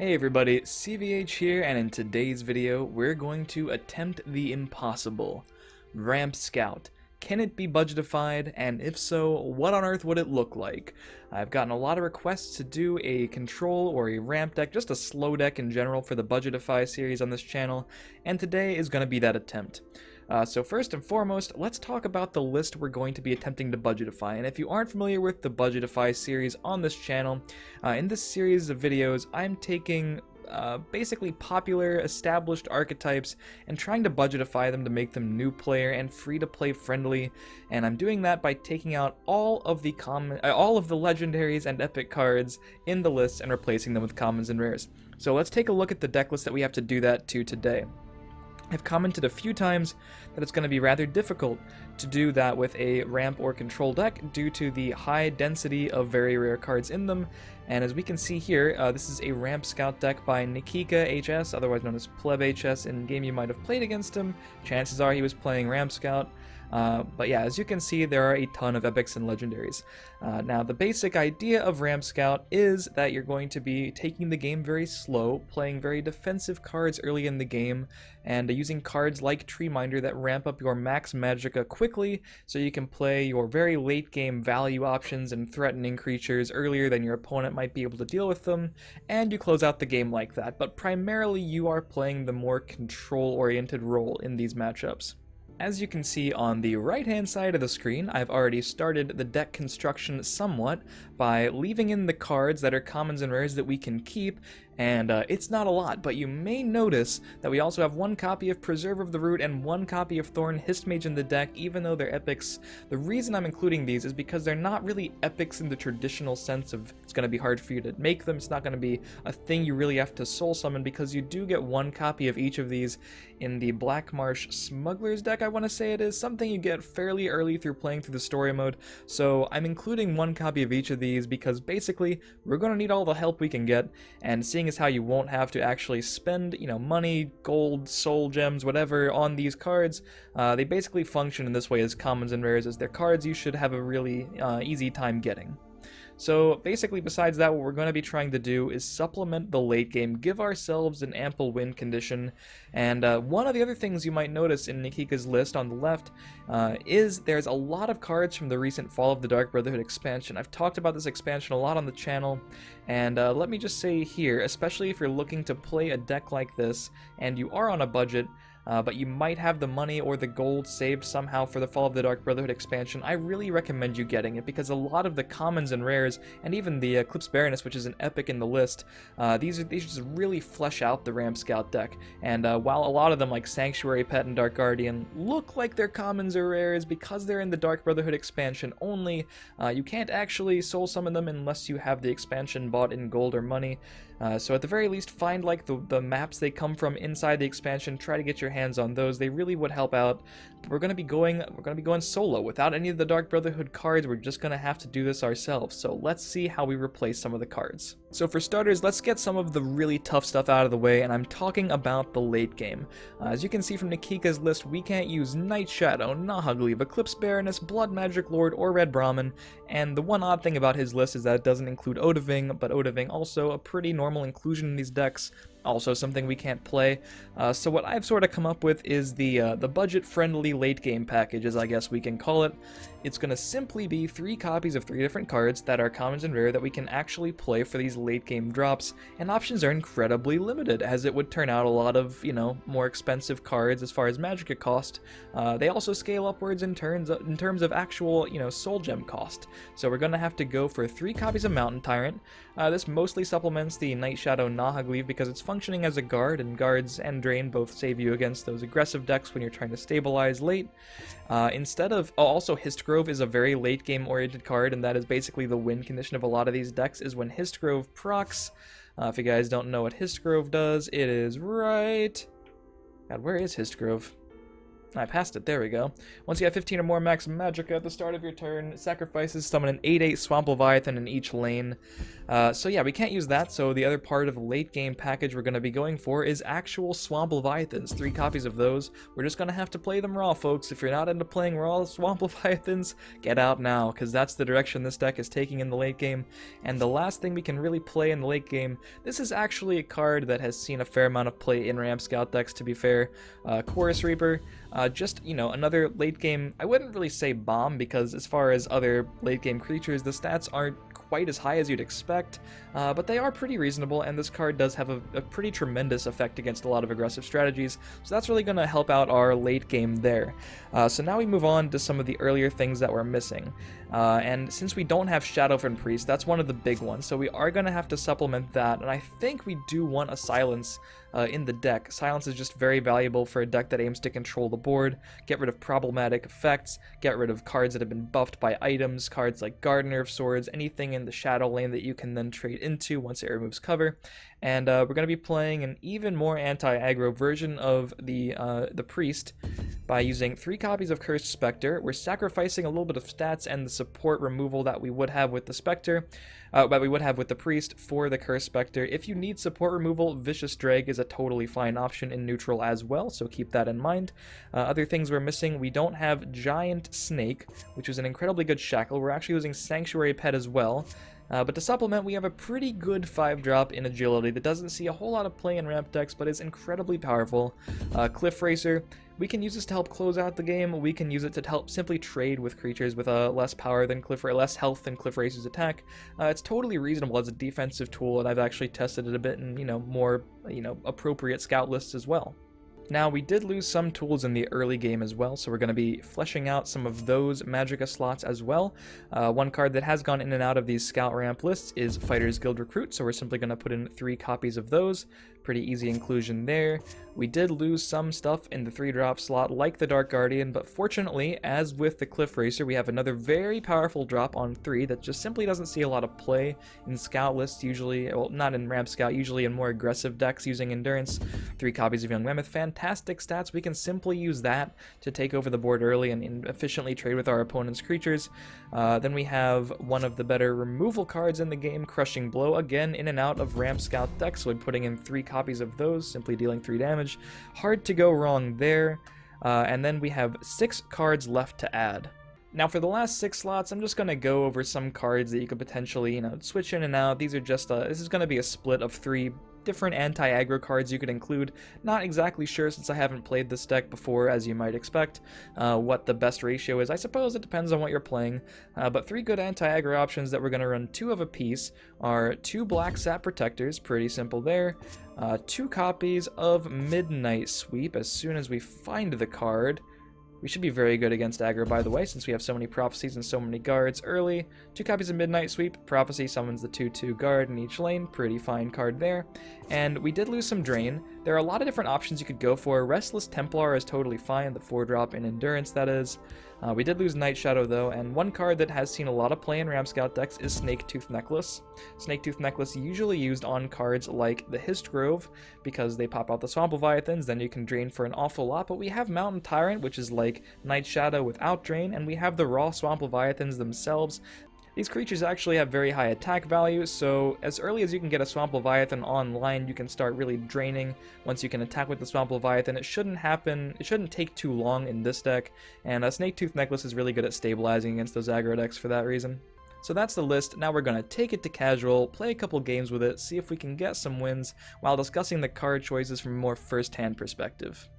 Hey everybody, CVH here, and in today's video, we're going to attempt the impossible. Ramp Scout. Can it be budgetified, and if so, what on earth would it look like? I've gotten a lot of requests to do a control or a ramp deck, just a slow deck in general for the Budget-ify series on this channel, and today is going to be that attempt. So first and foremost, let's talk about the list we're going to be attempting to budgetify. And if you aren't familiar with the Budget-ify series on this channel, in this series of videos, I'm taking basically popular, established archetypes and trying to budgetify them to make them new player and free-to-play friendly. And I'm doing that by taking out all of the legendaries and epic cards in the list and replacing them with commons and rares. So let's take a look at the deck list that we have to do that to today. I've commented a few times that it's going to be rather difficult to do that with a ramp or control deck due to the high density of very rare cards in them. And as we can see here, this is a Ramp Scout deck by Nikika HS, otherwise known as Pleb HS. In game you might have played against him. Chances are he was playing Ramp Scout. But yeah, as you can see, there are a ton of epics and legendaries. Now, the basic idea of Ramp Scout is that you're going to be taking the game very slow, playing very defensive cards early in the game, and using cards like Treeminder that ramp up your max magicka quickly, so you can play your very late game value options and threatening creatures earlier than your opponent might be able to deal with them, and you close out the game like that. But primarily, you are playing the more control-oriented role in these matchups. As you can see on the right-hand side of the screen, I've already started the deck construction somewhat by leaving in the cards that are commons and rares that we can keep, and it's not a lot, but you may notice that we also have one copy of Preserve of the Root and one copy of Thorn Histmage in the deck, even though they're epics. The reason I'm including these is because they're not really epics in the traditional sense of it's going to be hard for you to make them. It's not going to be a thing you really have to soul summon, because you do get one copy of each of these in the Black Marsh Smuggler's deck, I want to say it is, something you get fairly early through playing through the story mode. So I'm including one copy of each of these because basically we're going to need all the help we can get, and seeing as how you won't have to actually spend, money, gold, soul gems, whatever on these cards, they basically function in this way as commons and rares, as they're cards you should have a really easy time getting. So basically, besides that, what we're going to be trying to do is supplement the late game, give ourselves an ample win condition. And one of the other things you might notice in Nikika's list on the left is there's a lot of cards from the recent Fall of the Dark Brotherhood expansion. I've talked about this expansion a lot on the channel, and let me just say here, especially if you're looking to play a deck like this and you are on a budget, but you might have the money or the gold saved somehow for the Fall of the Dark Brotherhood expansion, I really recommend you getting it, because a lot of the commons and rares, and even the Eclipse Baroness, which is an epic in the list, these just really flesh out the Ramp Scout deck. And while a lot of them, like Sanctuary Pet and Dark Guardian, look like they're commons or rares because they're in the Dark Brotherhood expansion only, you can't actually soul summon them unless you have the expansion bought in gold or money. So at the very least, find like the maps they come from inside the expansion, try to get your hands on those. They really would help out. But we're gonna be going solo without any of the Dark Brotherhood cards. We're just gonna have to do this ourselves. So let's see how we replace some of the cards. So for starters, let's get some of the really tough stuff out of the way, and I'm talking about the late game. As you can see from Nikika's list, we can't use Night Shadow, Nahagleave, Eclipse Baroness, Blood Magic Lord, or Red Brahmin. And the one odd thing about his list is that it doesn't include Odahviing, but Odahviing also a pretty normal inclusion in these decks. Also something we can't play. So what I've sort of come up with is the budget-friendly late-game package, as I guess we can call it. It's going to simply be 3 copies of 3 different cards that are commons and rare that we can actually play for these late-game drops, and options are incredibly limited, as it would turn out a lot of, more expensive cards as far as magicka cost. They also scale upwards in terms of actual, soul gem cost. So we're going to have to go for 3 copies of Mountain Tyrant. This mostly supplements the Night Shadow Nahagleave because it's functioning as a guard, and guards and drain both save you against those aggressive decks when you're trying to stabilize late. Also Histgrove is a very late game oriented card, and that is basically the win condition of a lot of these decks, is when Histgrove procs. If you guys don't know what Histgrove does, it is right... God, where is Histgrove? I passed it, there we go. Once you have 15 or more max magic at the start of your turn, sacrifices summon an 8/8 Swamp Leviathan in each lane. So yeah, we can't use that, so the other part of the late game package we're going to be going for is actual Swamp Leviathans. 3 copies of those. We're just going to have to play them raw, folks. If you're not into playing raw Swamp Leviathans, get out now, because that's the direction this deck is taking in the late game. And the last thing we can really play in the late game, this is actually a card that has seen a fair amount of play in Ramp Scout decks, to be fair. Chorus Reaper. Just, you know, another late game, I wouldn't really say bomb, because as far as other late game creatures, the stats aren't quite as high as you'd expect, but they are pretty reasonable, and this card does have a pretty tremendous effect against a lot of aggressive strategies, so that's really going to help out our late game there. So now we move on to some of the earlier things that we're missing, and since we don't have Shadowfen Priest, that's one of the big ones, so we are going to have to supplement that, and I think we do want a Silence in the deck. Silence is just very valuable for a deck that aims to control the board, get rid of problematic effects, get rid of cards that have been buffed by items, cards like Gardener of Swords, anything in the shadow lane that you can then trade into once it removes cover. And we're going to be playing an even more anti-aggro version of the Priest by using 3 copies of Cursed Spectre. We're sacrificing a little bit of stats and the support removal that we would have with the Spectre, that we would have with the Priest for the Cursed Spectre. If you need support removal, Vicious Drag is a totally fine option in neutral as well, so keep that in mind. Other things we're missing, we don't have Giant Snake, which is an incredibly good shackle. We're actually using Sanctuary Pet as well. But to supplement, we have a pretty good 5-drop in agility that doesn't see a whole lot of play in ramp decks, but is incredibly powerful. Cliff Racer, we can use this to help close out the game. We can use it to help simply trade with creatures with less power than less health than Cliff Racer's attack. It's totally reasonable as a defensive tool, and I've actually tested it a bit in more appropriate scout lists as well. Now, we did lose some tools in the early game as well, so we're going to be fleshing out some of those Magicka slots as well. One card that has gone in and out of these Scout Ramp lists is Fighters Guild Recruit, so we're simply going to put in 3 copies of those. Pretty easy inclusion there. We did lose some stuff in the 3-drop slot, like the Dark Guardian, but fortunately, as with the Cliff Racer, we have another very powerful drop on 3 that just simply doesn't see a lot of play in Scout lists, usually, well, not in Ramp Scout, usually in more aggressive decks using Endurance. 3 copies of Young Mammoth, fantastic stats. We can simply use that to take over the board early and efficiently trade with our opponent's creatures. Then we have one of the better removal cards in the game, Crushing Blow, again in and out of Ramp Scout decks, so we're putting in 3 copies of those, simply dealing 3 damage. Hard to go wrong there. And then we have 6 cards left to add. Now for the last 6 slots, I'm just going to go over some cards that you could potentially, switch in and out. These are just, this is going to be a split of 3 different anti-aggro cards you could include. Not exactly sure, since I haven't played this deck before, as you might expect, what the best ratio is. I suppose it depends on what you're playing, but 3 good anti-aggro options that we're going to run 2 of a piece are 2 Black Sap Protectors, pretty simple there, 2 copies of Midnight Sweep as soon as we find the card. We should be very good against aggro, by the way, since we have so many prophecies and so many guards early. 2 copies of Midnight Sweep. Prophecy summons the 2/2 guard in each lane. Pretty fine card there. And we did lose some Drain. There are a lot of different options you could go for. Restless Templar is totally fine, the 4-drop in Endurance, that is. We did lose Night Shadow, though, and one card that has seen a lot of play in Ramp Scout decks is Snake Tooth Necklace. Snake Tooth Necklace usually used on cards like the Hist Grove, because they pop out the Swamp Leviathans, then you can drain for an awful lot, but we have Mountain Tyrant, which is like Night Shadow without drain, and we have the raw Swamp Leviathans themselves. These creatures actually have very high attack value, so as early as you can get a Swamp Leviathan online, you can start really draining. Once you can attack with the Swamp Leviathan, it shouldn't take too long in this deck, and Snake Tooth Necklace is really good at stabilizing against those aggro decks for that reason. So that's the list. Now we're going to take it to casual, play a couple games with it, see if we can get some wins, while discussing the card choices from a more first-hand perspective.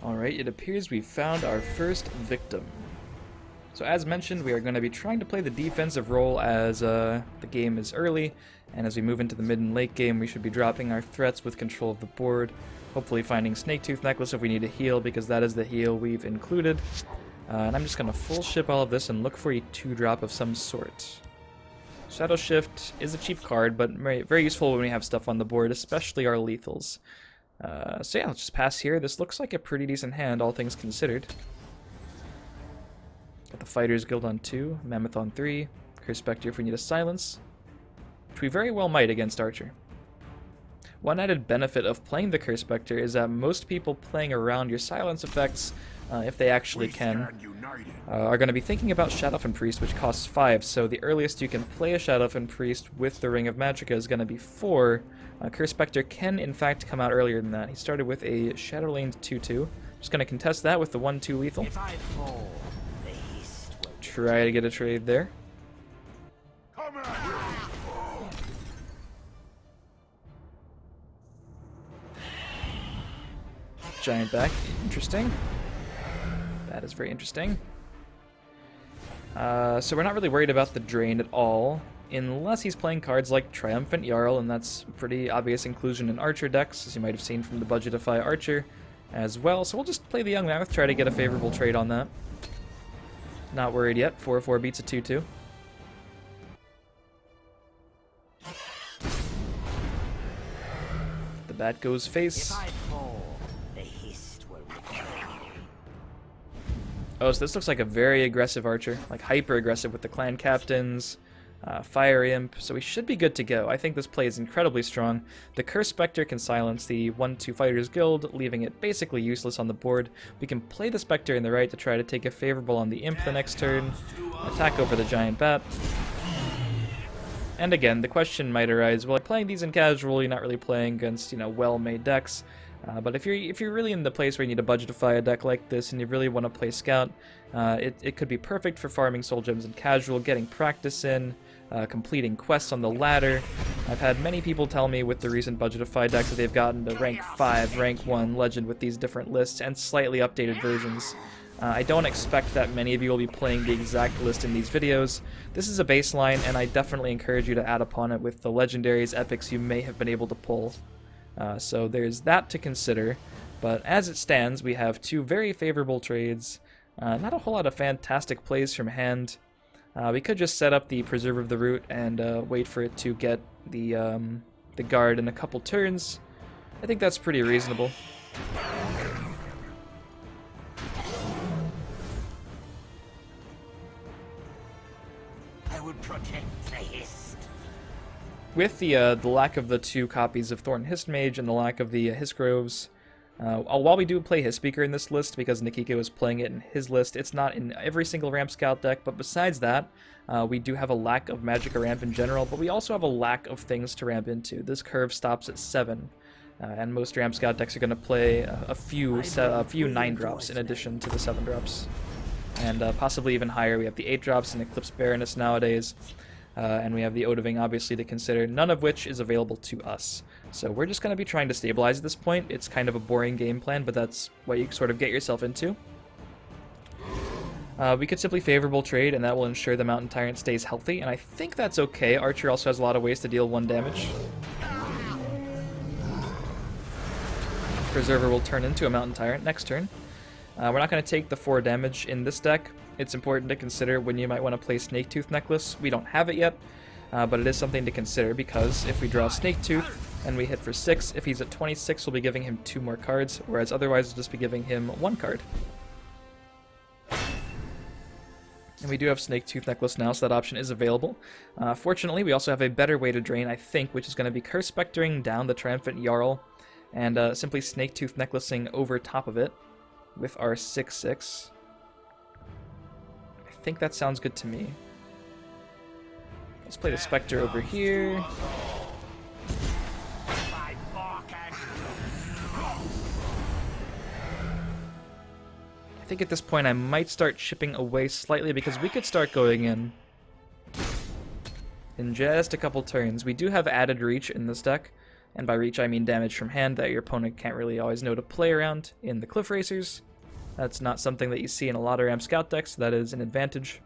Alright, it appears we've found our first victim. So as mentioned, we are going to be trying to play the defensive role as the game is early, and as we move into the mid and late game, we should be dropping our threats with control of the board, hopefully finding Snake Tooth Necklace if we need a heal, because that is the heal we've included. And I'm just going to full ship all of this and look for a 2-drop of some sort. Shadow Shift is a cheap card, but very useful when we have stuff on the board, especially our lethals. So yeah, let's just pass here. This looks like a pretty decent hand, all things considered. Got the Fighters Guild on 2, Mammoth on 3, Cursed Spectre if we need a Silence, which we very well might against Archer. One added benefit of playing the Curse Spectre is that most people playing around your silence effects, if they actually can, are going to be thinking about Shadowfen Priest, which costs 5, so the earliest you can play a Shadowfen Priest with the Ring of Magicka is going to be 4. Curse Spectre can, in fact, come out earlier than that. He started with a Shadowlaned 2-2. Just going to contest that with the 1-2 lethal. Try to get a trade there. Giant back, interesting. That is very interesting. So we're not really worried about the drain at all, unless he's playing cards like Triumphant Jarl, and that's a pretty obvious inclusion in Archer decks, as you might have seen from the Budget-ify Archer as well. So we'll just play the Young Mammoth, try to get a favorable trade on that. Not worried yet. 4-4 beats a 2-2. The bat goes face. Oh, so this looks like a very aggressive Archer, like hyper aggressive with the clan captains, Fire Imp, so we should be good to go. I think this play is incredibly strong. The Curse Spectre can silence the 1-2 Fighters Guild, leaving it basically useless on the board. We can play the Spectre in the right to try to take a favorable on the Imp the next turn, attack over the Giant Bat. And again, the question might arise, well, playing these in casual, you're not really playing against, well-made decks. But if you're really in the place where you need to budgetify a deck like this and you really want to play Scout, it could be perfect for farming Soul Gems in casual, getting practice in, completing quests on the ladder. I've had many people tell me with the recent Budget-ify decks that they've gotten to rank 5, rank 1 Legend with these different lists and slightly updated versions. I don't expect that many of you will be playing the exact list in these videos. This is a baseline, and I definitely encourage you to add upon it with the legendaries, epics you may have been able to pull. So there's that to consider, but as it stands, we have 2 very favorable trades. Not a whole lot of fantastic plays from hand. We could just set up the Preserve of the Root and wait for it to get the guard in a couple turns. I think that's pretty reasonable. I would protect the Hist. With the lack of the 2 copies of Thorn Hist Mage and the lack of the Hist Groves, while we do play Hist Speaker in this list because Nikiko is playing it in his list, it's not in every single Ramp Scout deck, but besides that, we do have a lack of Magicka ramp in general, but we also have a lack of things to ramp into. This curve stops at 7, and most Ramp Scout decks are going to play a few 9-drops in addition to the 7-drops. And possibly even higher. We have the 8-drops and Eclipse Baroness nowadays. And we have the Odoving, obviously, to consider, none of which is available to us. So we're just going to be trying to stabilize at this point. It's kind of a boring game plan, but that's what you sort of get yourself into. We could simply favorable trade, and that will ensure the Mountain Tyrant stays healthy, and I think that's okay. Archer also has a lot of ways to deal 1 damage. Preserver will turn into a Mountain Tyrant next turn. We're not going to take the 4 damage in this deck. It's important to consider when you might want to play Snaketooth Necklace. We don't have it yet, but it is something to consider because if we draw Snaketooth and we hit for 6, if he's at 26, we'll be giving him 2 more cards, whereas otherwise we'll just be giving him 1 card. And we do have Snaketooth Necklace now, so that option is available. Fortunately, we also have a better way to drain, I think, which is going to be Curse Spectering down the Triumphant Jarl and simply Snaketooth Necklacing over top of it with our 6/6. I think that sounds good to me. Let's play the Spectre over here. I think at this point I might start chipping away slightly because we could start going in just a couple turns. We do have added reach in this deck, and by reach I mean damage from hand that your opponent can't really always know to play around in the Cliff Racers. That's not something that you see in a lot of Ramp Scout decks, so that is an advantage.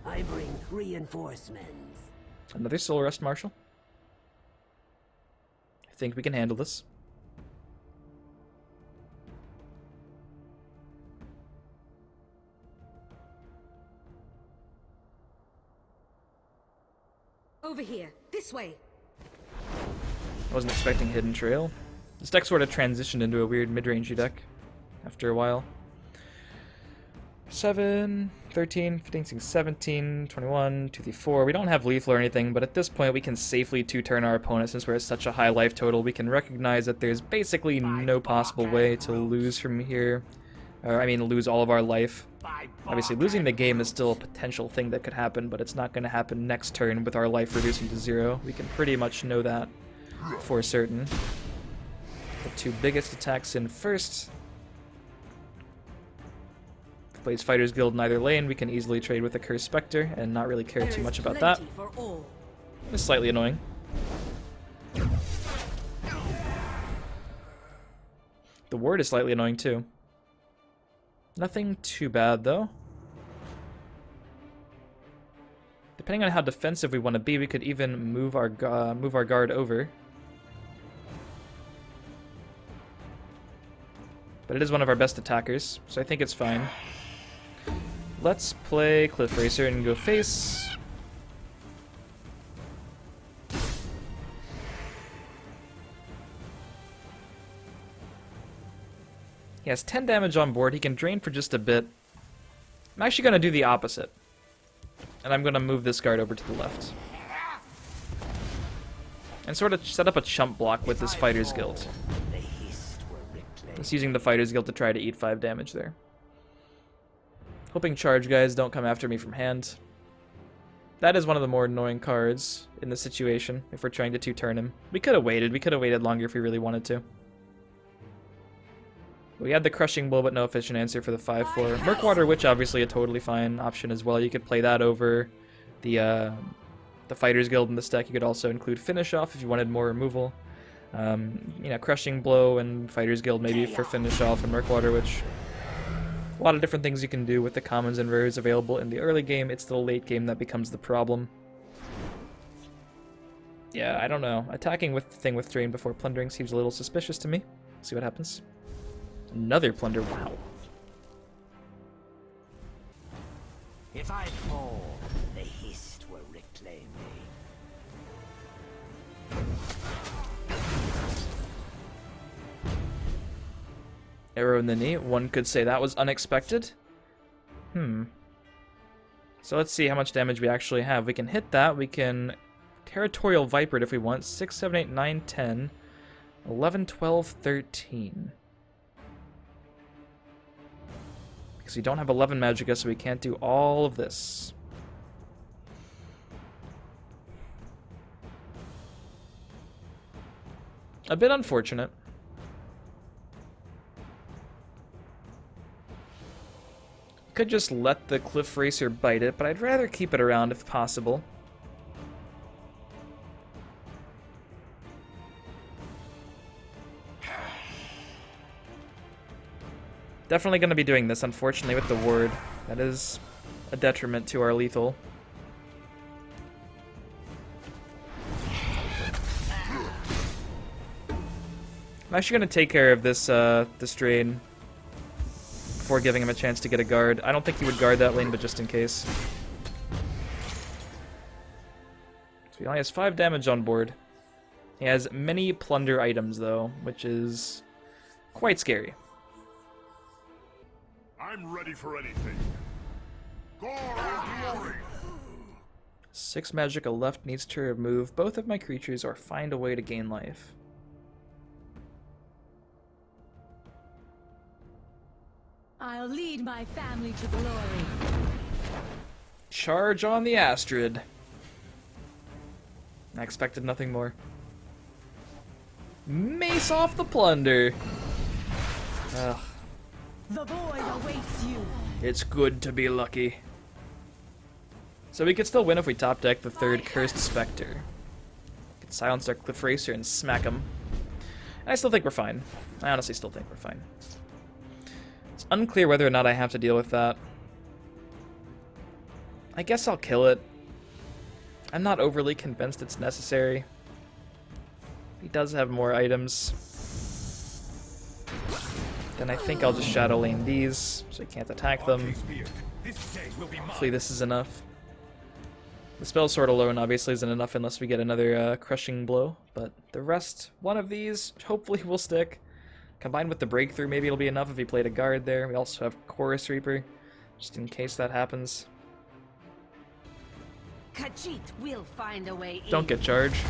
I bring reinforcements. Another Soul Rust Marshal. I think we can handle this. Over here, this way. I wasn't expecting Hidden Trail. This deck sort of transitioned into a weird mid-rangey deck after a while. 7, 13, 15, 16, 17, 21, 2, 3, 4. We don't have lethal or anything, but at this point we can safely two-turn our opponent since we're at such a high life total. We can recognize that there's basically no possible way to lose from here. Or, I mean, lose all of our life. Obviously, losing the game is still a potential thing that could happen, but it's not going to happen next turn with our life reducing to 0. We can pretty much know that for certain. The two biggest attacks in first. Plays Fighters Guild in either lane, we can easily trade with a Cursed Spectre and not really care too much about that. It's slightly annoying. The ward is slightly annoying too. Nothing too bad though. Depending on how defensive we want to be, we could even move our guard over. But it is one of our best attackers, so I think it's fine. Let's play Cliff Racer and go face. He has 10 damage on board. He can drain for just a bit. I'm actually going to do the opposite. And I'm going to move this guard over to the left. And sort of set up a chump block with this Fighter's Guild. Just using the Fighter's Guild to try to eat 5 damage there. Hoping charge guys don't come after me from hand. That is one of the more annoying cards in this situation, if we're trying to two-turn him. We could have waited. We could have waited longer if we really wanted to. We had the Crushing Blow, but no efficient answer for the 5/4. Murkwater Witch, obviously a totally fine option as well. You could play that over the Fighter's Guild in this deck. You could also include Finish Off if you wanted more removal. You know, Crushing Blow and Fighter's Guild maybe for Finish Off and Murkwater Witch. A lot of different things you can do with the commons and rares available in the early game. It's the late game that becomes the problem. Yeah, I don't know. Attacking with the thing with Drain before plundering seems a little suspicious to me. See what happens. Another plunder, wow. If I fall, the Hist will reclaim me. Arrow in the knee. One could say that was unexpected. So let's see how much damage we actually have. We can hit that. We can Territorial Viper it if we want. 6, 7, 8, 9, 10, 11, 12, 13. Because we don't have 11 Magicka, so we can't do all of this. A bit unfortunate. Could just let the Cliff Racer bite it, but I'd rather keep it around if possible. Definitely going to be doing this, unfortunately, with the ward. That is a detriment to our lethal. I'm actually going to take care of this this drain before giving him a chance to get a guard. I don't think he would guard that lane, but just in case. So he only has 5 damage on board. He has many plunder items, though, which is quite scary. I'm ready for anything. Gore and glory! 6 Magicka left, needs to remove both of my creatures or find a way to gain life. I'll lead my family to glory. Charge on the Astrid. I expected nothing more. Mace off the plunder. Ugh. The void awaits you. It's good to be lucky. So we could still win if we top deck the 3rd Cursed Spectre. We could silence our Cliff Racer and smack him. And I still think we're fine. I honestly still think we're fine. It's unclear whether or not I have to deal with that. I guess I'll kill it. I'm not overly convinced it's necessary. He does have more items. Then I think I'll just Shadow Lane these, so I can't attack them. Hopefully this is enough. The Spell Sword alone obviously isn't enough unless we get another Crushing Blow, but the rest, one of these, hopefully will stick. Combined with the Breakthrough, maybe it'll be enough if he played a guard there. We also have Chorus Reaper. just in case that happens. Khajiit will find a way in. Don't get charged.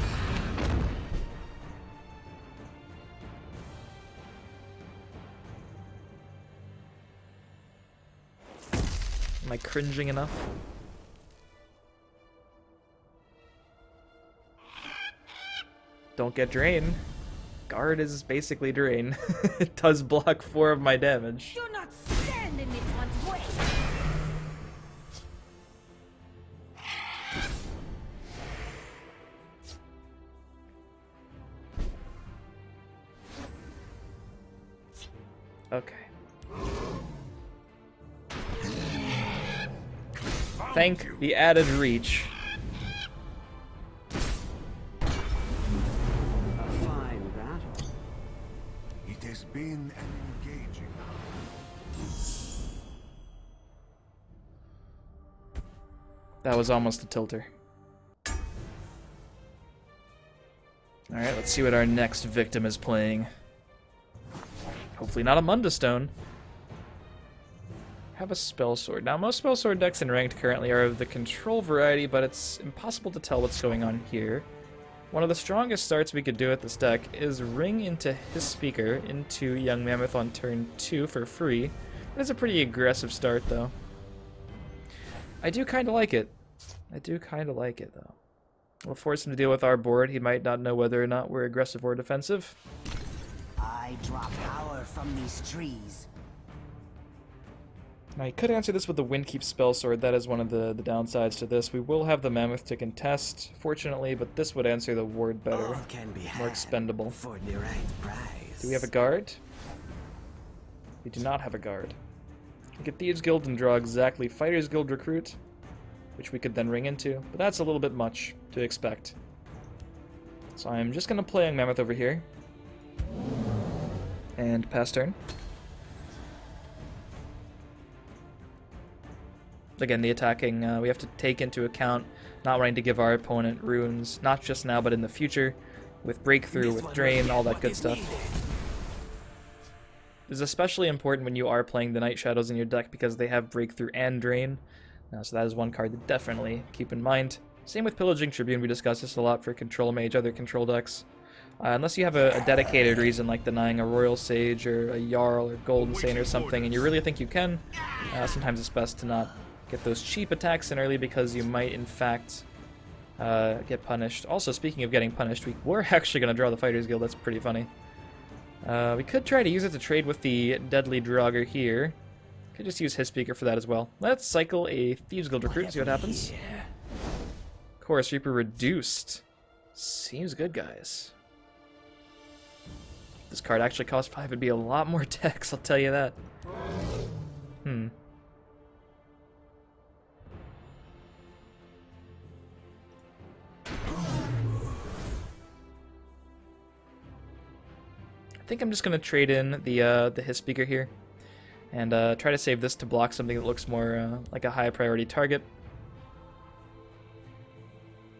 Am I cringing enough? Don't get drain. Guard is basically drain. It does block 4 of my damage. Do not stand in this one's way. Okay. Thank the added reach. A fine battle. It has been an engaging. That was almost a tilter. Alright, let's see what our next victim is playing. Hopefully not a Mundastone. Have a spell sword. Now, most spell sword decks in ranked currently are of the control variety, but it's impossible to tell what's going on here. One of the strongest starts we could do with this deck is ring into his speaker into Young Mammoth on turn 2 for free. It is a pretty aggressive start, though. I do kind of like it. I do kind of like it, though. We'll force him to deal with our board. He might not know whether or not we're aggressive or defensive. I draw power from these trees. Now, you could answer this with the Windkeep Spellsword. That is one of the downsides to this. We will have the Mammoth to contest, fortunately, but this would answer the ward better. All can be More had expendable. for the right price. Do we have a guard? We do not have a guard. We get Thieves Guild and draw exactly Fighters Guild Recruit, which we could then ring into, but that's a little bit much to expect. So I'm just going to play Young Mammoth over here. And pass turn. Again, the attacking, we have to take into account not wanting to give our opponent runes, not just now, but in the future, with Breakthrough, with Drain, all that good stuff. This is especially important when you are playing the Night Shadows in your deck because they have Breakthrough and Drain. So that is one card to definitely keep in mind. Same with Pillaging Tribune, we discussed this a lot for Control Mage, other control decks. Unless you have a dedicated reason like denying a Royal Sage or a Jarl or Golden Saint or something, and you really think you can, sometimes it's best to not get those cheap attacks in early because you might, in fact, get punished. Also, speaking of getting punished, we're actually going to draw the Fighters Guild. That's pretty funny. We could try to use it to trade with the Deadly Draugr here. Could just use his speaker for that as well. Let's cycle a Thieves Guild Recruit and see what happens. Chorus Reaper reduced. Seems good, guys. If this card actually cost 5, it'd be a lot more text, I'll tell you that. I think I'm just going to trade in the his speaker here and try to save this to block something that looks more like a high priority target.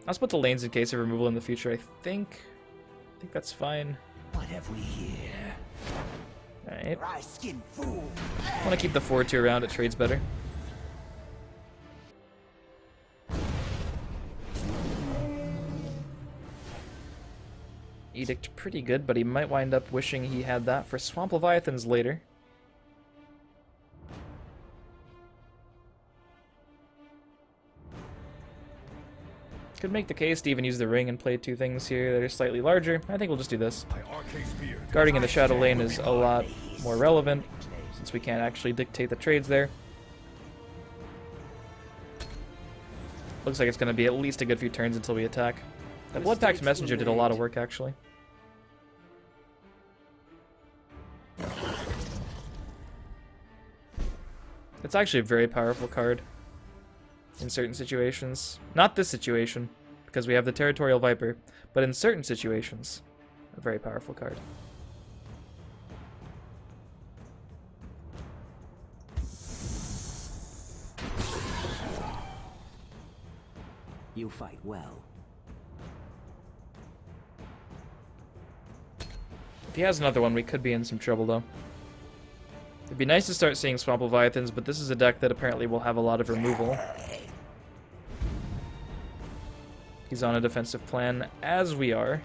I'll split the lanes in case of removal in the future. I think that's fine. What have we here? Alright. Dry-skinned fool. I want to keep the 4-2 around, it trades better. Edict pretty good, but he might wind up wishing he had that for Swamp Leviathans later. Could make the case to even use the ring and play 2 things here that are slightly larger. I think we'll just do this. Guarding in the Shadow Lane is a lot more relevant, since we can't actually dictate the trades there. Looks like it's going to be at least a good few turns until we attack. The Bloodpact Messenger did a lot of work, actually. It's actually a very powerful card in certain situations. Not this situation, because we have the Territorial Viper, but in certain situations, a very powerful card. You fight well. If he has another one, we could be in some trouble, though. The be nice to start seeing Swamp Leviathans, but this is a deck that apparently will have a lot of removal. He's on a defensive plan, as we are.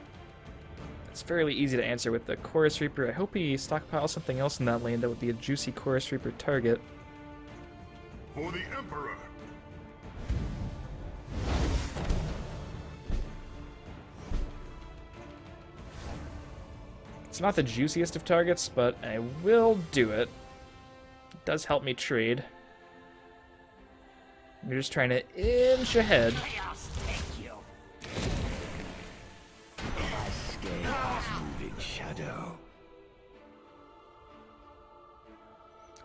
It's fairly easy to answer with the Chorus Reaper. I hope he stockpiles something else in that lane that would be a juicy Chorus Reaper target. For the Emperor. It's not the juiciest of targets, but I will do it. It does help me trade. You're just trying to inch ahead. Chaos take you. My scales moving shadow.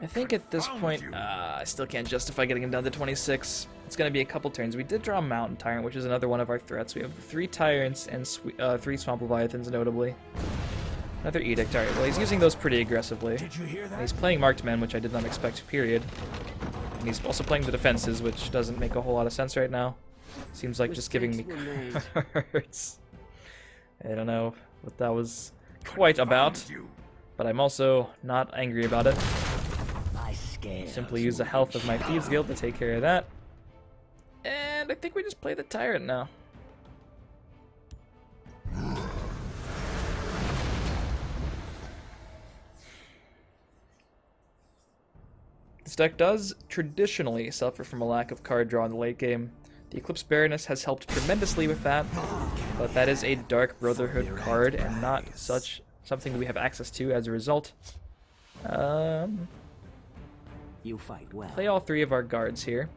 I think at this point, I still can't justify getting him down to 26. It's going to be a couple turns. We did draw Mountain Tyrant, which is another one of our threats. We have 3 Tyrants and 3 Swamp Leviathans, notably. Another Edict. Alright, well, he's using those pretty aggressively. Did you hear that? And he's playing Marked Men, which I did not expect, period. And he's also playing the defenses, which doesn't make a whole lot of sense right now. Seems like just giving me cards. I don't know what that was quite about, but I'm also not angry about it. My scales Simply use the health of my Thieves Guild to take care of that. And I think we just play the Tyrant now. This deck does traditionally suffer from a lack of card draw in the late game. The Eclipse Baroness has helped tremendously with that, but that is a Dark Brotherhood card and not something that we have access to as a result. You fight well. Play all 3 of our guards here.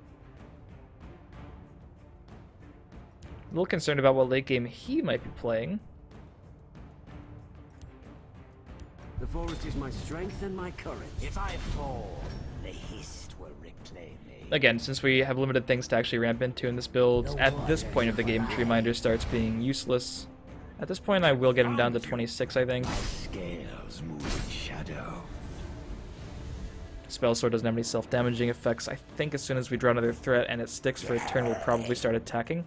A little concerned about what late game he might be playing. The forest is my strength and my courage. If I fall, the Hist will reclaim me. Again, since we have limited things to actually ramp into in this build, at this point of the game, Tree Minder starts being useless. At this point, I will get him down to 26, I think. My scales moving shadow. Spell Sword doesn't have any self-damaging effects. I think as soon as we draw another threat and it sticks for a turn, we'll probably start attacking.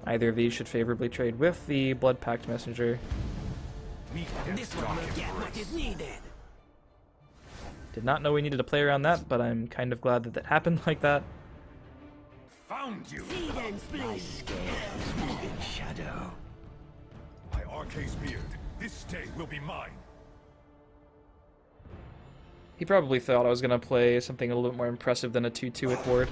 Either of these should favorably trade with the Blood Pact Messenger. This one will get what is needed. Did not know we needed to play around that, but I'm kind of glad that that happened like that. Found you. Feed and spleen. My scales moving shadow. My Arcase beard. This stay will be mine. He probably thought I was going to play something a little bit more impressive than a 2-2 with Ward.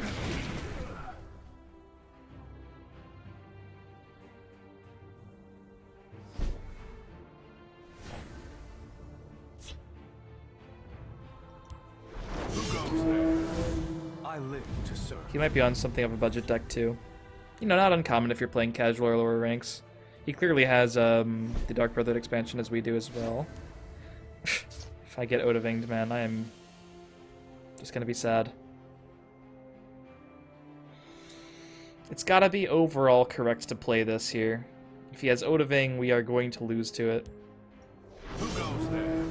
I live to serve. He might be on something of a budget deck too. You know, not uncommon if you're playing casual or lower ranks. He clearly has the Dark Brotherhood expansion as we do as well. If I get Odavinged, man, I am just gonna be sad. It's gotta be overall correct to play this here. If he has Odaving, we are going to lose to it. Who goes there?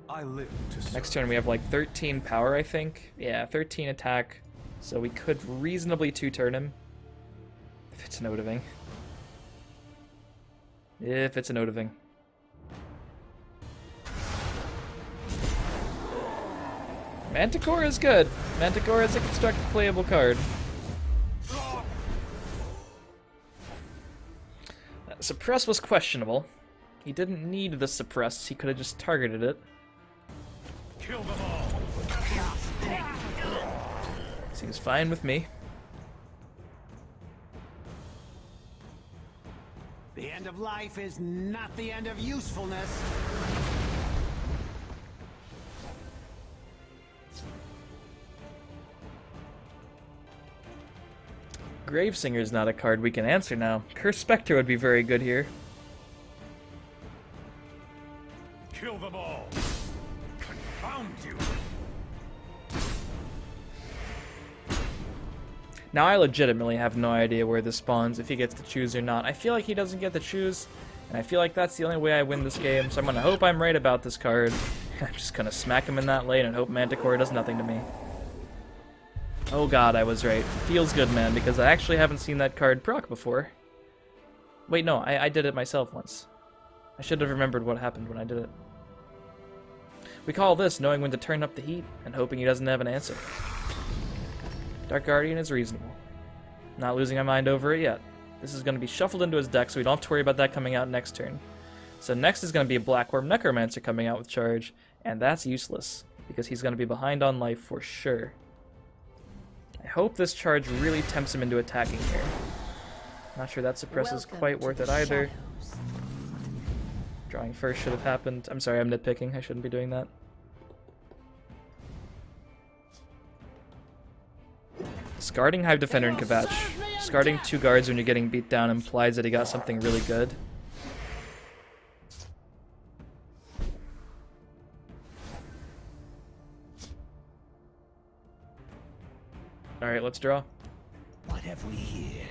I live to serve. Next turn we have like 13 power, I think. Yeah, 13 attack. So we could reasonably 2-turn him. If it's an Odaving. If it's an Odaving. Manticore is good. Manticore is a constructed playable card. Suppress was questionable. He didn't need the suppress, he could have just targeted it. Kill them all. Seems fine with me. The end of life is not the end of usefulness. Gravesinger's not a card we can answer now. Curse Spectre would be very good here. Kill them all. Confound you. Now I legitimately have no idea where this spawns, if he gets to choose or not. I feel like he doesn't get to choose, and I feel like that's the only way I win this game, so I'm gonna hope I'm right about this card. I'm just gonna smack him in that lane and hope Manticore does nothing to me. Oh god, I was right. Feels good, man, because I actually haven't seen that card proc before. Wait, no, I did it myself once. I should have remembered what happened when I did it. We call this knowing when to turn up the heat and hoping he doesn't have an answer. Dark Guardian is reasonable. Not losing my mind over it yet. This is going to be shuffled into his deck, so we don't have to worry about that coming out next turn. So next is going to be a Blackworm Necromancer coming out with charge, and that's useless, because he's going to be behind on life for sure. I hope this charge really tempts him into attacking here. Not sure that suppress is quite worth it either. Shadows. Drawing first should have happened. I'm sorry, I'm nitpicking. I shouldn't be doing that. Discarding Hive Defender and Kvatch. Discarding 2 guards when you're getting beat down implies that he got something really good. Alright, let's draw. What have we here?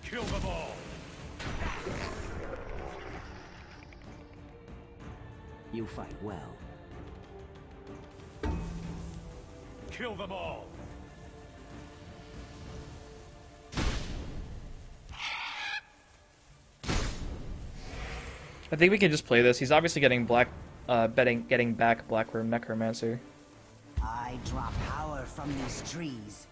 Kill them all. You fight well. Kill them all. I think we can just play this. He's obviously getting getting back Blackworm Necromancer. I draw power from these trees.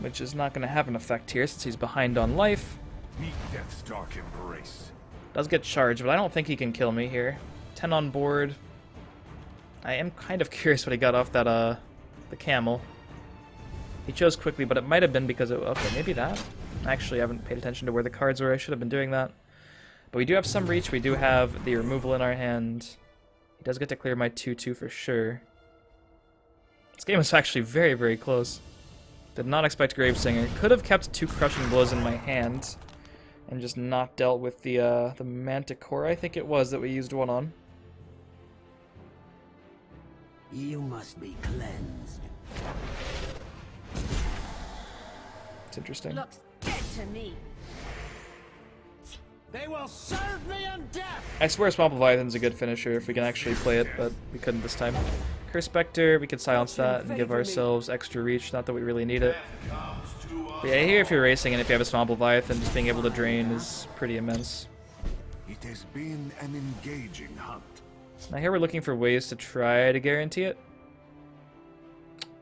Which is not going to have an effect here since he's behind on life. Meet death's dark embrace. Does get charged, but I don't think he can kill me here. 10 on board. I am kind of curious what he got off that, the camel. He chose quickly, but it might have been because of... Okay, maybe that? Actually, I haven't paid attention to where the cards were. I should have been doing that. But we do have some reach. We do have the removal in our hand. He does get to clear my 2/2 for sure. This game was actually very, very close. Did not expect Gravesinger. Could have kept 2 crushing blows in my hand and just not dealt with the Manticore, I think it was, that we used one on. You must be cleansed. It's interesting. Looks dead to me. They will serve me in death! I swear Swamp Leviathan's a good finisher if we can actually play it, but we couldn't this time. Curse Spectre, we could silence that and give ourselves extra reach, not that we really need it. But yeah, here if you're racing and if you have a Swamp Leviathan, just being able to drain is pretty immense. It has been an engaging hunt. Now here we're looking for ways to try to guarantee it.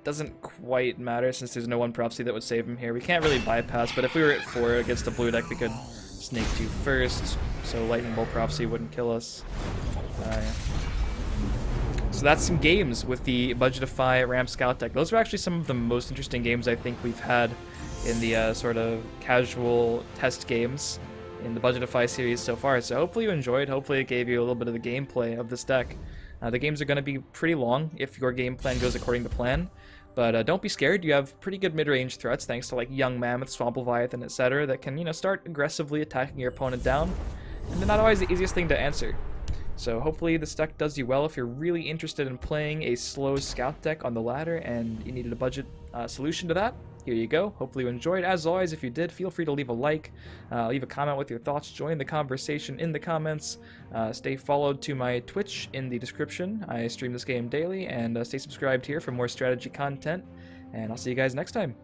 Doesn't quite matter since there's no one prophecy that would save him here. We can't really bypass, but if we were at 4 against a blue deck, we could Snake 2 first, so Lightning Bolt Prophecy wouldn't kill us. Yeah. So that's some games with the Budget-ify Ramp Scout deck. Those are actually some of the most interesting games I think we've had in the sort of casual test games in the Budget-ify series so far. So hopefully you enjoyed. Hopefully it gave you a little bit of the gameplay of this deck. The games are going to be pretty long if your game plan goes according to plan. But don't be scared, you have pretty good mid-range threats thanks to like Young Mammoth, Swamp Leviathan, etc. that can, start aggressively attacking your opponent down. And they're not always the easiest thing to answer. So hopefully this deck does you well if you're really interested in playing a slow scout deck on the ladder and you needed a budget solution to that. Here you go. Hopefully you enjoyed. As always, if you did, feel free to leave a like, leave a comment with your thoughts, join the conversation in the comments, stay followed to my Twitch in the description. I stream this game daily, and stay subscribed here for more strategy content, and I'll see you guys next time.